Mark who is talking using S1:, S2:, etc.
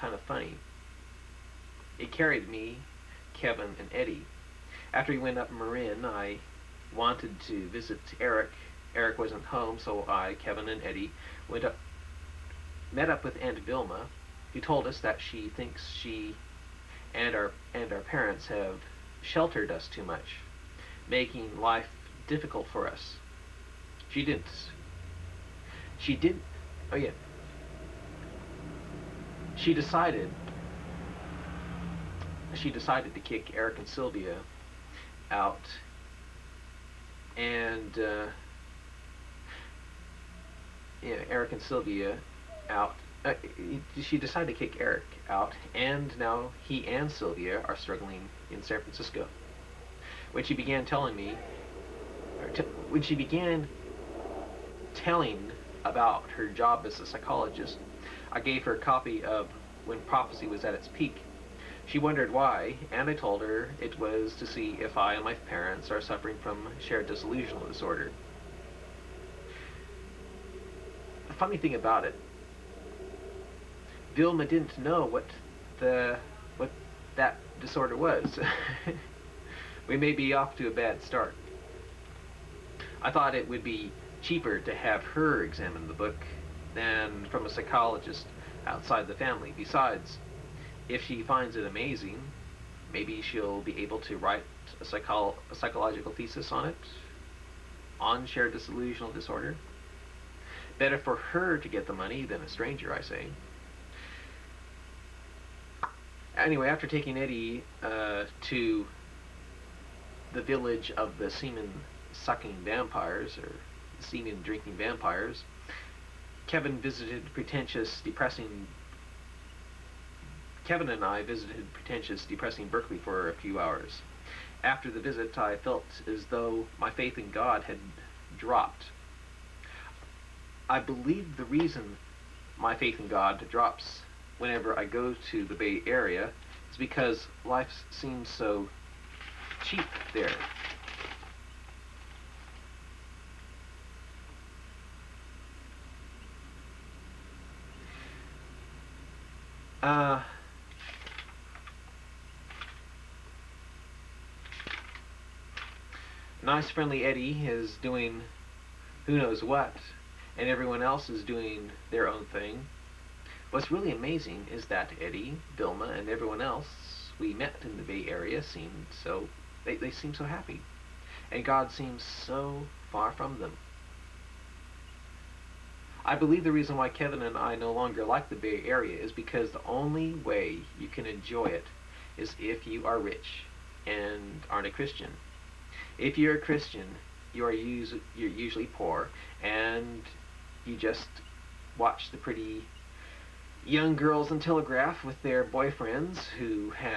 S1: kind of funny. It carried me, Kevin, and Eddie. After we went up Marin, I wanted to visit Eric. Eric wasn't home, so I, Kevin, and Eddie met up with Aunt Vilma, who told us that she thinks she and our parents have sheltered us too much, making life difficult for us. She didn't. She did. Oh yeah. She decided. She decided to kick Eric and Sylvia out, and yeah, Eric and Sylvia out. She decided to kick Eric out, and now he and Sylvia are struggling in San Francisco. When she began telling me, when she began telling about her job as a psychologist, I gave her a copy of When Prophecy Was at Its Peak. She wondered why, and I told her it was to see if I and my parents are suffering from shared disillusional disorder. The funny thing about it, Vilma didn't know what that disorder was. We may be off to a bad start. I thought it would be cheaper to have her examine the book than from a psychologist outside the family. Besides, if she finds it amazing, maybe she'll be able to write a psychological thesis on it, on shared disillusional disorder. Better for her to get the money than a stranger, I say. Anyway, after taking Eddie to the village of the semen-sucking vampires, or semen-drinking vampires, Kevin and I visited pretentious, depressing Berkeley for a few hours. After the visit, I felt as though my faith in God had dropped. I believe the reason my faith in God drops whenever I go to the Bay Area is because life seems so cheap there. Nice friendly Eddie is doing who knows what, and everyone else is doing their own thing. What's really amazing is that Eddie, Vilma, and everyone else we met in the Bay Area seemed so, they seem so happy. And God seems so far from them. I believe the reason why Kevin and I no longer like the Bay Area is because the only way you can enjoy it is if you are rich and aren't a Christian. If you're a Christian, you're usually poor, and you just watch the pretty young girls in Telegraph with their boyfriends who have